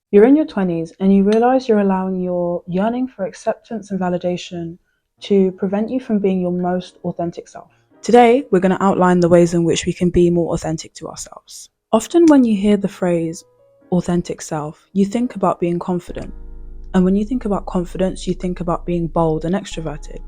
You're in your 20s and you realize you're allowing your yearning for acceptance and validation to prevent you from being your most authentic self. Today, we're going to outline the ways in which we can be more authentic to ourselves. Often, when you hear the phrase authentic self, you think about being confident. And when you think about confidence, you think about being bold and extroverted.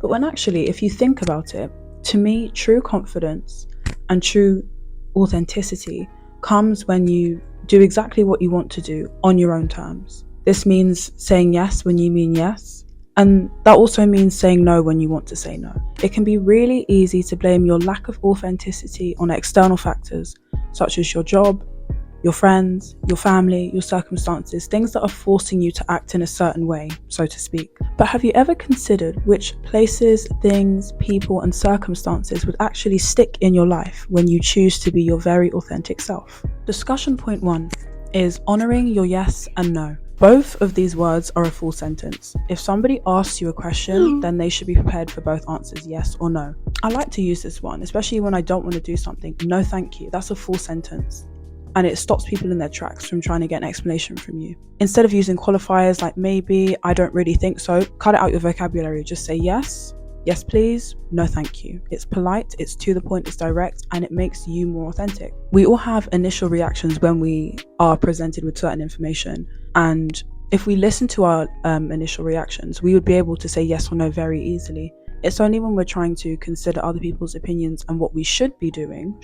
But when actually, if you think about it, to me, true confidence and true authenticity comes when you do exactly what you want to do on your own terms. This means saying yes when you mean yes, and that also means saying no when you want to say no. It can be really easy to blame your lack of authenticity on external factors, such as your job, your friends, your family, your circumstances, things that are forcing you to act in a certain way, so to speak. But have you ever considered which places, things, people, and circumstances would actually stick in your life when you choose to be your very authentic self? Discussion point 1 is honoring your yes and no. Both of these words are a full sentence. If somebody asks you a question, then they should be prepared for both answers, yes or no. I like to use this one, especially when I don't want to do something. No, thank you. That's a full sentence. And it stops people in their tracks from trying to get an explanation from you. Instead of using qualifiers like maybe, I don't really think so, cut it out your vocabulary. Just say yes, yes please, no thank you. It's polite, it's to the point, it's direct, and it makes you more authentic. We all have initial reactions when we are presented with certain information. And if we listen to our initial reactions, we would be able to say yes or no very easily. It's only when we're trying to consider other people's opinions and what we should be doing,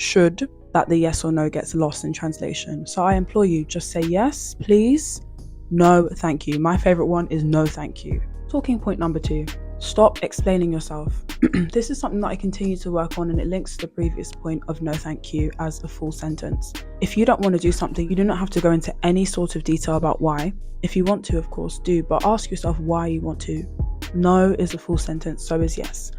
that the yes or no gets lost in translation. So I implore you, just say yes, please, no, thank you. My favorite one is no, thank you. Talking point number 2, stop explaining yourself. This is something that I continue to work on, and it links to the previous point of no thank you as a full sentence. If you don't want to do something, you do not have to go into any sort of detail about why. If you want to, of course, do, but ask yourself why you want to. No is a full sentence, so is yes.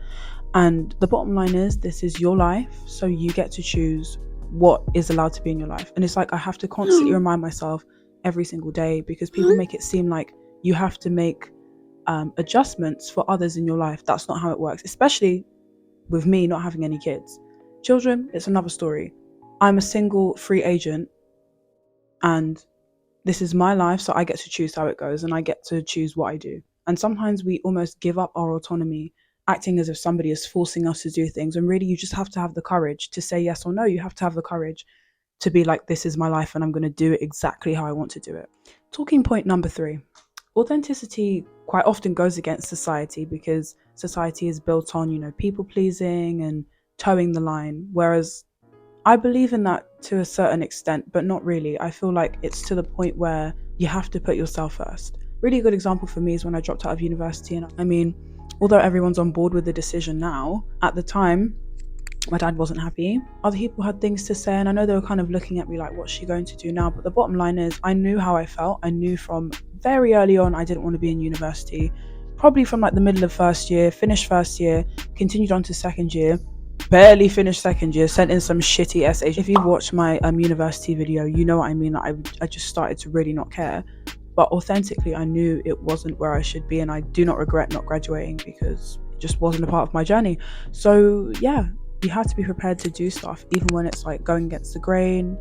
And the bottom line is, this is your life, so you get to choose what is allowed to be in your life. And it's like I have to constantly remind myself every single day, because people make it seem like you have to make adjustments for others in your life. That's not how it works, especially with me not having any kids. Children, it's another story. I'm a single free agent, and this is my life, so I get to choose how it goes, and I get to choose what I do. And sometimes we almost give up our autonomy, acting as if somebody is forcing us to do things. And really, you just have to have the courage to say yes or no. You have to have the courage to be like, this is my life and I'm going to do it exactly how I want to do it. Talking point number 3. Authenticity quite often goes against society, because society is built on, people pleasing and towing the line. Whereas I believe in that to a certain extent, but not really. I feel like it's to the point where you have to put yourself first. Really good example for me is when I dropped out of university. And I mean, although everyone's on board with the decision now, at the time, my dad wasn't happy. Other people had things to say, and I know they were kind of looking at me like, what's she going to do now? But the bottom line is, I knew how I felt. I knew from very early on I didn't want to be in university. Probably from like the middle of first year, finished first year, continued on to second year, barely finished second year, sent in some shitty essays. If you've watched my university video, you know what I mean. Like, I just started to really not care. But authentically, I knew it wasn't where I should be, and I do not regret not graduating, because it just wasn't a part of my journey. So yeah, you have to be prepared to do stuff, even when it's like going against the grain,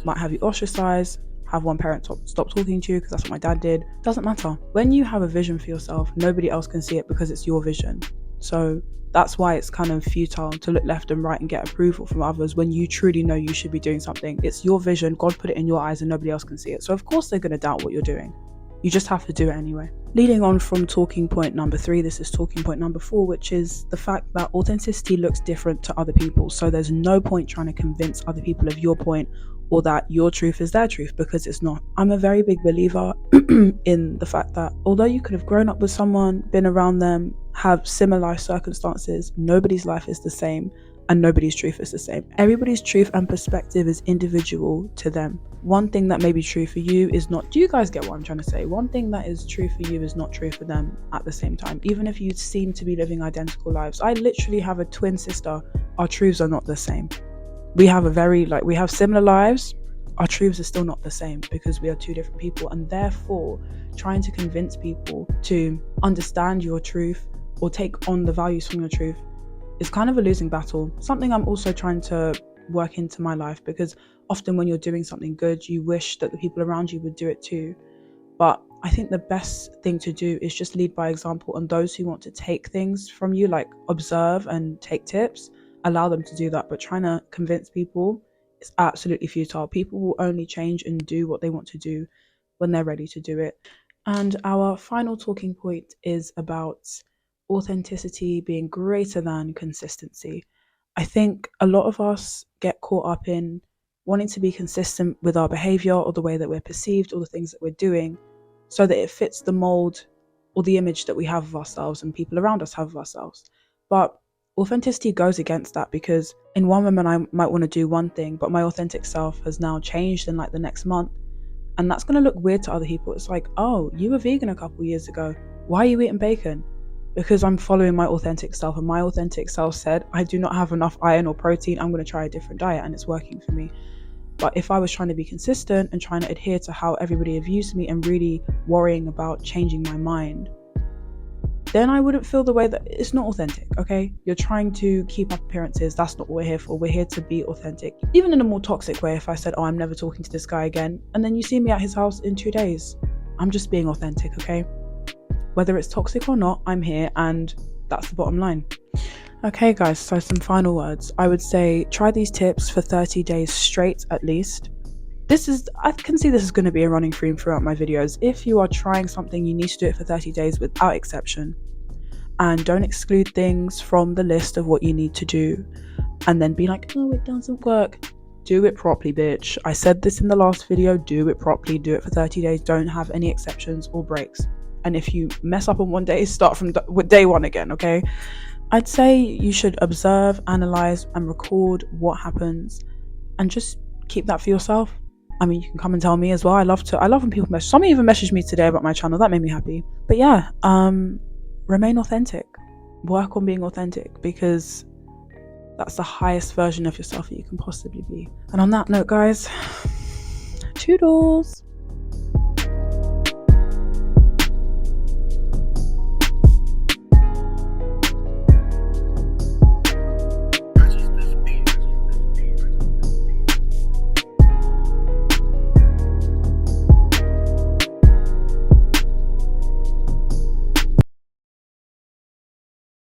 might have you ostracized, have one parent stop talking to you, because that's what my dad did. Doesn't matter. When you have a vision for yourself, nobody else can see it, because it's your vision. So that's why it's kind of futile to look left and right and get approval from others when you truly know you should be doing something. It's your vision. God put it in your eyes and nobody else can see it. So of course they're going to doubt what you're doing. You just have to do it anyway. Leading on from talking point number 3, this is talking point number 4, which is the fact that authenticity looks different to other people. So there's no point trying to convince other people of your point, or that your truth is their truth, because it's not. I'm a very big believer in the fact that although you could have grown up with someone, been around them, have similar life circumstances, nobody's life is the same and nobody's truth is the same. Everybody's truth and perspective is individual to them. One thing that may be true for you is not, do you guys get what I'm trying to say? One thing that is true for you is not true for them at the same time, even if you seem to be living identical lives. I literally have a twin sister. Our truths are not the same. We have similar lives. Our truths are still not the same, because we are two different people. And therefore, trying to convince people to understand your truth or take on the values from your truth is kind of a losing battle. Something I'm also trying to work into my life, because often when you're doing something good, you wish that the people around you would do it too. But I think the best thing to do is just lead by example, and those who want to take things from you, like observe and take tips, allow them to do that. But trying to convince people is absolutely futile. People will only change and do what they want to do when they're ready to do it. And our final talking point is about authenticity being greater than consistency. I think a lot of us get caught up in wanting to be consistent with our behavior or the way that we're perceived or the things that we're doing, so that it fits the mold or the image that we have of ourselves and people around us have of ourselves. But authenticity goes against that, because in one moment I might want to do one thing, but my authentic self has now changed in like the next month. And that's going to look weird to other people. It's like, oh, you were vegan a couple years ago. Why are you eating bacon? Because I'm following my authentic self, and my authentic self said, I do not have enough iron or protein. I'm going to try a different diet, and it's working for me. But if I was trying to be consistent and trying to adhere to how everybody views me and really worrying about changing my mind, then I wouldn't feel the way that it's not authentic, okay? You're trying to keep up appearances. That's not what we're here for. We're here to be authentic. Even in a more toxic way, if I said, oh, I'm never talking to this guy again, and then you see me at his house in 2 days, I'm just being authentic, okay? Whether it's toxic or not, I'm here, and that's the bottom line. Okay, guys, so some final words. I would say try these tips for 30 days straight at least. I can see this is going to be a running theme throughout my videos. If you are trying something, you need to do it for 30 days without exception. And don't exclude things from the list of what you need to do and then be like, oh, it doesn't work. Do it properly, bitch. I said this in the last video. Do it properly. Do it for 30 days. Don't have any exceptions or breaks. And if you mess up on one day, start from day one again, okay? I'd say you should observe, analyze, and record what happens, and just keep that for yourself. I mean, you can come and tell me as well. I love when people message. Someone even messaged me today about my channel. That made me happy. But yeah, remain authentic. Work on being authentic, because that's the highest version of yourself that you can possibly be. And on that note, guys, toodles.